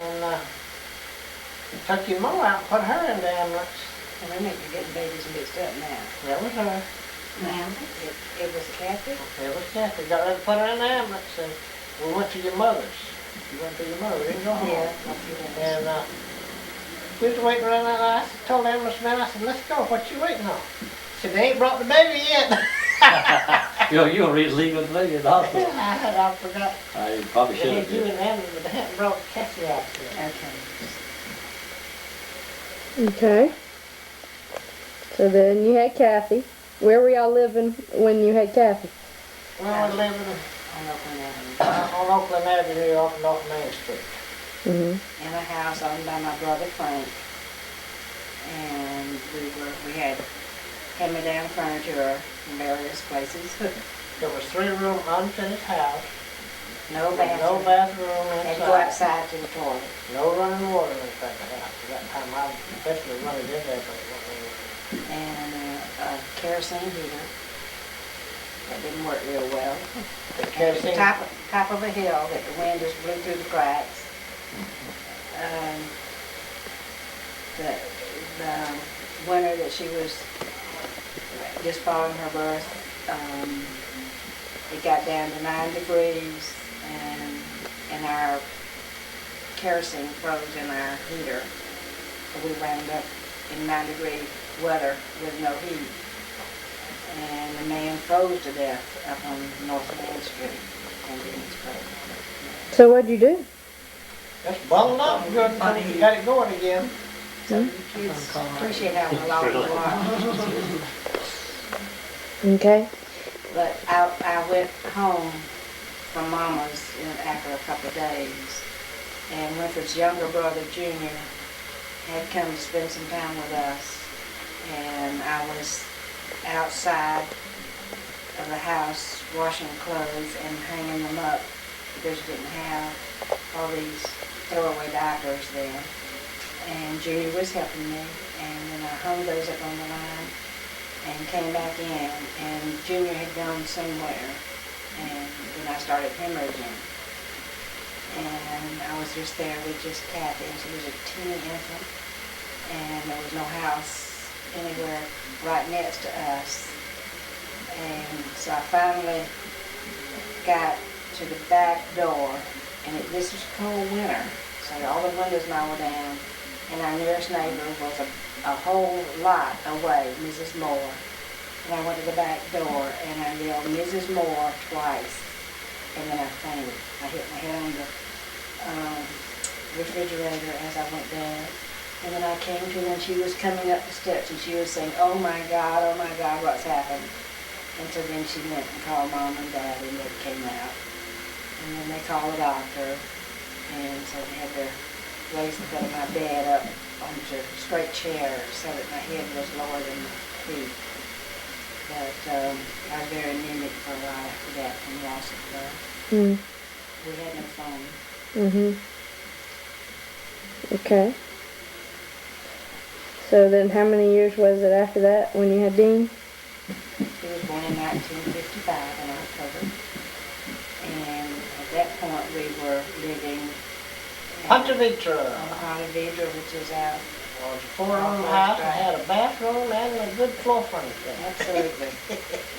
and took your mom out and put her in the ambulance. And I think you're getting babies mixed up now. That was her. Now, it was Kathy? It was Kathy. Got ready to put her in the ambulance, and we went to your mother's. You went to your mother. We didn't go home. Yeah. And we was waiting around that. I told the ambulance man, I said, let's go. What you waiting on? He said, they ain't brought the baby yet. You were ready to leave with the baby at the hospital. I forgot. I probably should They have. had you in the ambulance, but they hadn't brought Kathy out yet. Okay. Okay. So then you had Kathy. Where were y'all living when you had Kathy? We were living On Oakland Avenue. on Oakland Avenue off North Main Street. Mm-hmm. In a house owned by my brother Frank. And we had hand-me-down furniture in various places. There was 3-room unfinished house. No bathroom. No bathroom Had inside. to go outside to the toilet. No running water inside the house. At that time, I especially running in there, but it wasn't any. And a kerosene heater. That didn't work real well. The And kerosene. top of a hill that the wind just blew through the cracks. The winter that she was just following her birth, it got down to 9 degrees, and our kerosene froze in our heater. So we wound up in 9-degree weather with no heat. And the man froze to death up on North Main Street in Greensburg. So what'd you do? Just bundled up good until you got it going again. So you kids appreciate having a lot of water. Okay. But I went home from Mama's after a couple of days, and Winfred's younger brother, Junior, had come to spend some time with us, and I was outside of the house washing clothes and hanging them up because we didn't have all these throwaway diapers then. And Junior was helping me, and then I hung those up on the line and came back in, and Junior had gone somewhere, and then I started hemorrhaging. And I was just there with just Kathy, and she was a teeny infant, and there was no house anywhere right next to us. And so I finally got to the back door, and this was cold winter, so all the windows now were down, and our nearest neighbor was a whole lot away, Mrs. Moore. And I went to the back door, and I yelled, Mrs. Moore, twice, and then I fainted. I hit my head on the refrigerator as I went down. And then I came to when she was coming up the steps, and she was saying, oh my God, what's happened? And so then she went and called Mom and Dad, and they came out. And then they called the doctor, and so they had to raise the foot of my bed up onto straight chairs so that my head was lower than my feet. But I was very anemic for a while after that from loss of blood. Mm. We had no phone. Mhm. Okay. So then, how many years was it after that when you had Dean? He was born in 1955 in October. And at that point we were living Hunter Vitra. on Hunter Vidra, which is out. It was a 4-room house. It had a bathroom and a good floor furniture. Absolutely.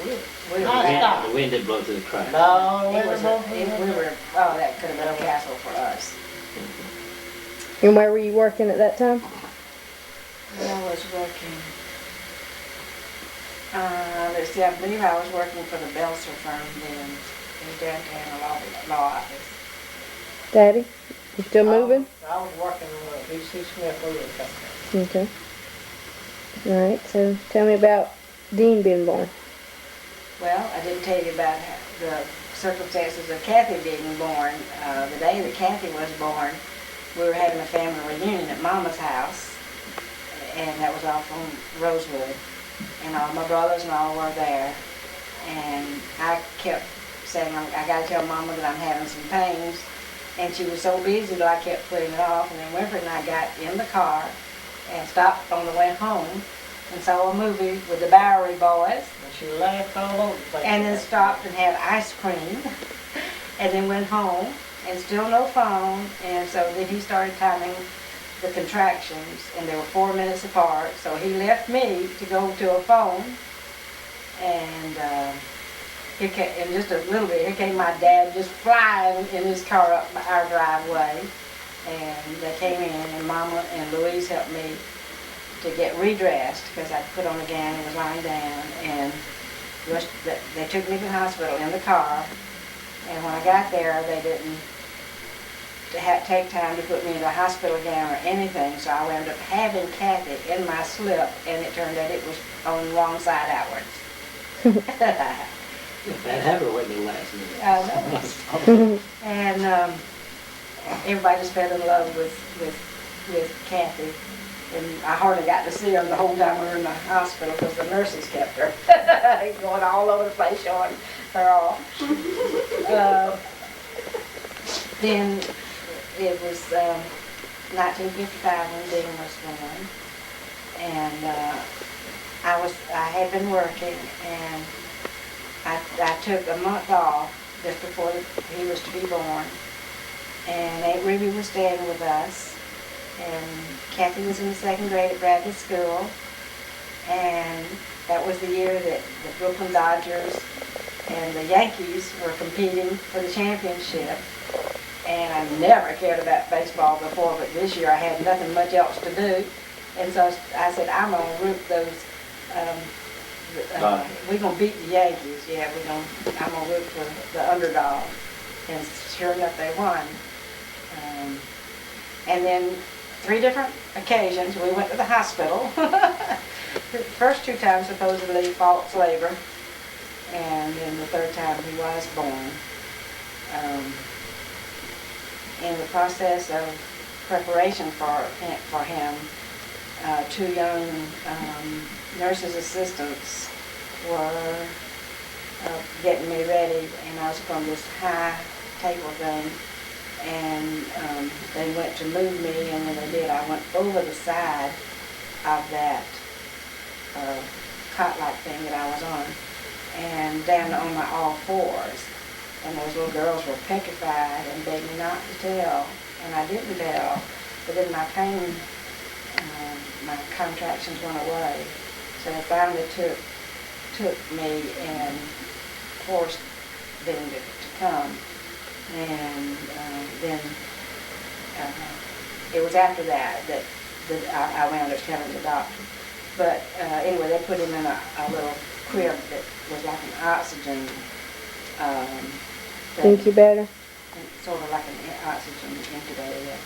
We were nice back. stop. The wind didn't blow through the cracks. No, It was that could have been a castle for us. And where were you working at that time? I was working, let's see, I believe I was working for the Belser firm then, in downtown, a law office. Daddy? You still moving? I was working with B.C. Smith Wheeling Company. Okay. All right. So tell me about Dean being born. Well, I didn't tell you about the circumstances of Kathy being born. The day that Kathy was born, we were having a family reunion at Mama's house, and that was off on Rosewood, and all my brothers and all were there, and I kept saying, I gotta tell Mama that I'm having some pains, and she was so busy that I kept putting it off, and then Winfred and I got in the car and stopped on the way home and saw a movie with the Bowery Boys, And she laughed all over the place. and then stopped and had ice cream, and then went home, and still no phone. And so then he started timing the contractions, and they were 4 minutes apart. So he left me to go to a phone, and here came, in just a little bit, here came my dad just flying in his car up our driveway. And they came in, and Mama and Louise helped me to get redressed because I'd put on a gown and was lying down. And they took me to the hospital in the car. And when I got there, they didn't take time to put me in a hospital gown or anything. So I wound up having Kathy in my slip, and it turned out it was on the wrong side outwards. Bad habit waiting to last minute. I know. And everybody just fell in love with Kathy. And I hardly got to see her the whole time we were in the hospital because the nurses kept her going all over the place showing her off. Then it was 1955 when Dean was born, and I had been working, and I took a month off just before he was to be born, and Aunt Ruby was staying with us. And Kathy was in the 2nd grade at Bradley School, and that was the year that the Brooklyn Dodgers and the Yankees were competing for the championship. And I never cared about baseball before, but this year I had nothing much else to do. And so I said, I'm going to root those, we're going to beat the Yankees. Yeah, I'm going to root for the underdog. And sure enough, they won. And then 3 different occasions we went to the hospital. The first 2 times supposedly false labor, and then the 3rd time he was born. In the process of preparation for him, 2 young nurses' assistants were getting me ready, and I was from this high table thing. And they went to move me, and when they did, I went over the side of that cot-like thing that I was on, and down on my all fours. And those little girls were petrified and begged me not to tell, and I didn't tell. But then my pain, my contractions went away, so they finally took me and forced them to come. And then it was after that I wound up telling the doctor. But anyway, they put him in a little crib that was like an oxygen Think you better? Sort of like an oxygen incubator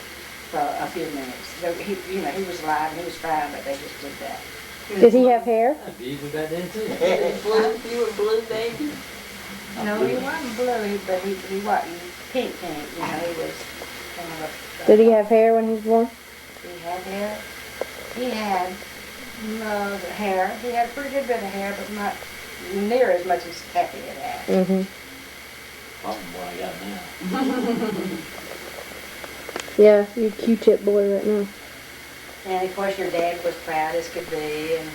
for a few minutes. So he was alive and he was fine, but they just did that. Did he have hair? You got that too. You were blue, baby. No, he wasn't blue, but he wasn't pink. He was kind of a... Did he have hair when he was born? He had hair. He had hair. He had a pretty good bit of hair, but not near as much as Kathy had had. Mm-hmm. Probably what I got now. Yeah, you're a Q-tip boy right now. And of course your dad was proud as could be, and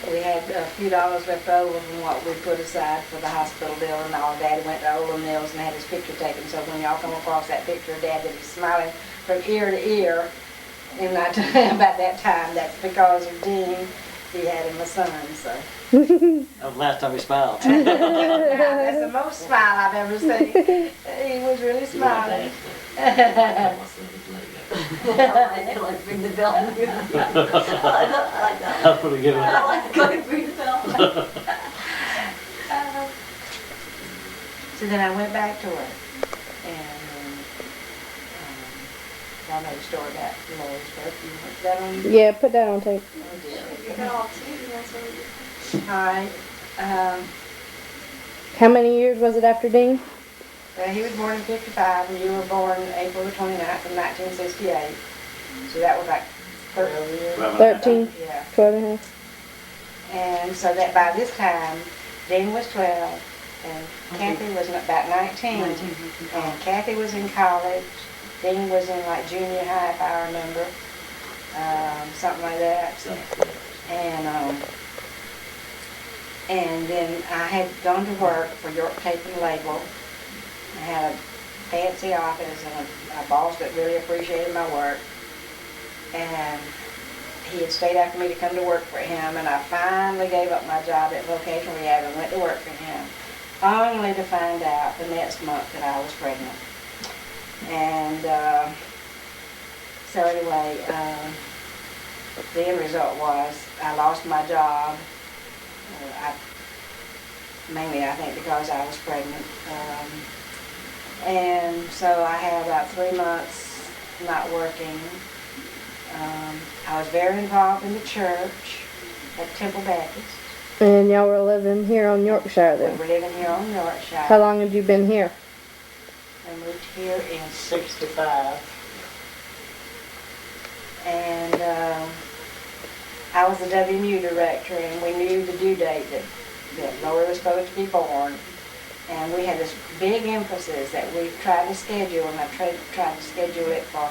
we had a few dollars left over from what we put aside for the hospital bill and all. Daddy went to Ola Mills and had his picture taken, so when y'all come across that picture of Dad that he's smiling from ear to ear in that about that time, that's because of Dean. He had him a son, so. That was the last time he smiled. That's the most smile I've ever seen. He was really smiling. I like ring the bell. I like that. That's pretty good one. I like to go and ring the bell. So then I went back to work, and I know the story about Lois, but you want that on? Yeah, put that on tape. You got all 2, that's what we did. All right. How many years was it after Dean? Well, he was born in 55, and you were born April the 29th of 1968. So that was like 12 years. 13, Yeah. 12 and a half. And so that by this time, Dean was 12, and Kathy was about 19. And Kathy was in college. Dean was in like junior high, if I remember. Something like that. And then I had gone to work for York Tape and Label. I had a fancy office and a boss that really appreciated my work. And he had stayed after me to come to work for him, and I finally gave up my job at vocational rehab and went to work for him, only to find out the next month that I was pregnant. And so anyway, the end result was I lost my job. Mainly, I think, because I was pregnant. And so I had about 3 months not working. I was very involved in the church at Temple Baptist. And y'all were living here on Yorkshire We then? were living here on Yorkshire. How long had you been here? I moved here in 65. and I was the WMU director, and we knew the due date that Lori was supposed to be born. And we had this big emphasis that we tried to schedule, and I tried to schedule it for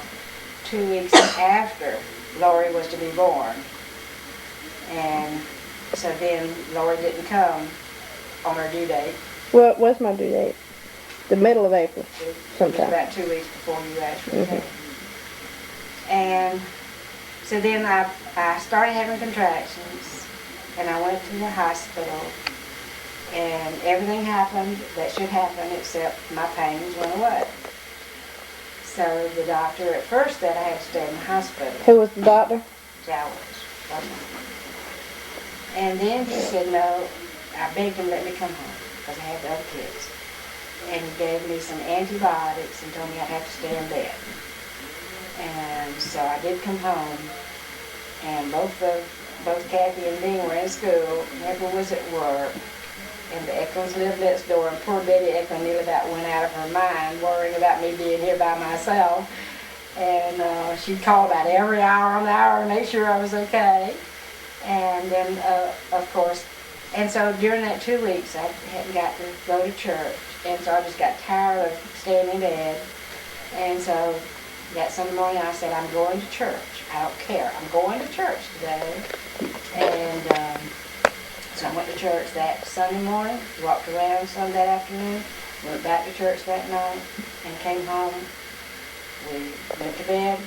2 weeks after Lori was to be born. And so then Lori didn't come on her due date. What was my due date? The middle of April, It was sometime. about 2 weeks before you actually came. And so then I started having contractions, and I went to the hospital, and everything happened that should happen except my pains went away. So the doctor at first said I had to stay in the hospital. Who was the doctor? Hours. And then he said, no, I begged him to let me come home because I had the other kids. And he gave me some antibiotics and told me I'd have to stay in bed. And so I did come home, and both Kathy and Dean were in school. Edward was at work, and the Eccles lived next door, and poor Betty Eccles nearly about went out of her mind worrying about me being here by myself. And she'd call about every hour on the hour to make sure I was okay. And then, of course, and so during that 2 weeks, I hadn't got to go to church. And so I just got tired of staying in bed. And so that Sunday morning I said, I'm going to church. I don't care. I'm going to church today. And so I went to church that Sunday morning, walked around some that afternoon, went back to church that night, and came home. We went to bed.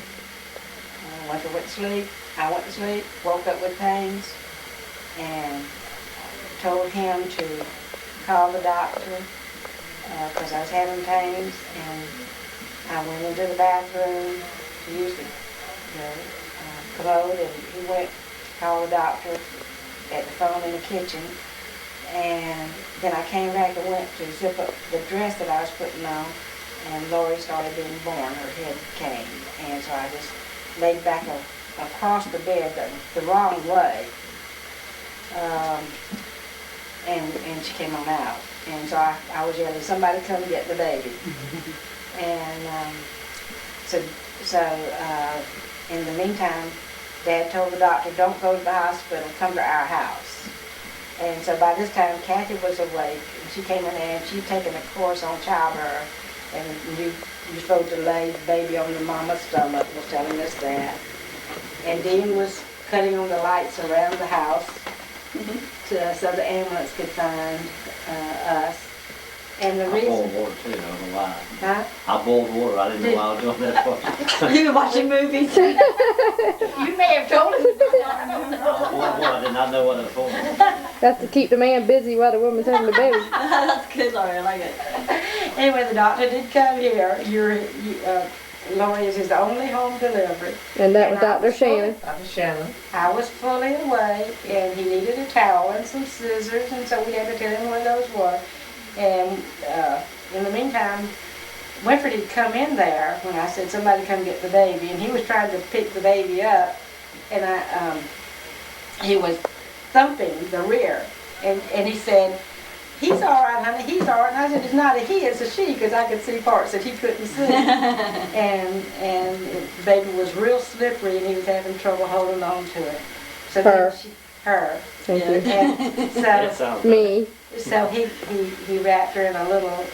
Winter went to sleep. I went to sleep, woke up with pains, and told him to call the doctor because I was having pains. And I went into the bathroom to use the commode, and he went to call the doctor at the phone in the kitchen. And then I came back and went to zip up the dress that I was putting on, and Lori started being born. Her head came, and so I just laid back across the bed the wrong way, and she came on out. And so I was yelling, somebody come get the baby. And so in the meantime, Dad told the doctor, don't go to the hospital, come to our house. And so by this time, Kathy was awake, and she came in there, and she'd taken a course on childbirth, and you're supposed to lay the baby on the mama's stomach, was telling us that. And Dean was cutting on the lights around the house so the ambulance could find us. And the I reason... boiled water too, I don't know why. Huh? I boiled water, I didn't know why I was doing that part. You were watching movies. You may have told us. I boiled water, I did not know what it was for. That's to keep the man busy while the woman's having the baby. That's good, Lori. I like it. Anyway, the doctor did come here. Lori is his only home delivery. And that was And I Dr. was Shannon. Dr. Shannon. I was fully awake, and he needed a towel and some scissors, and so we had to tell him where those were. And in the meantime, Winfred had come in there when I said, somebody come get the baby, and he was trying to pick the baby up, and he was thumping the rear, and he said, he's all right, honey, he's all right. And I said, it's not a he, it's a she, because I could see parts that he couldn't see. and the baby was real slippery, and he was having trouble holding on to it. So Her. Her. Thank you. And That so, sounds Me. he wrapped her in a little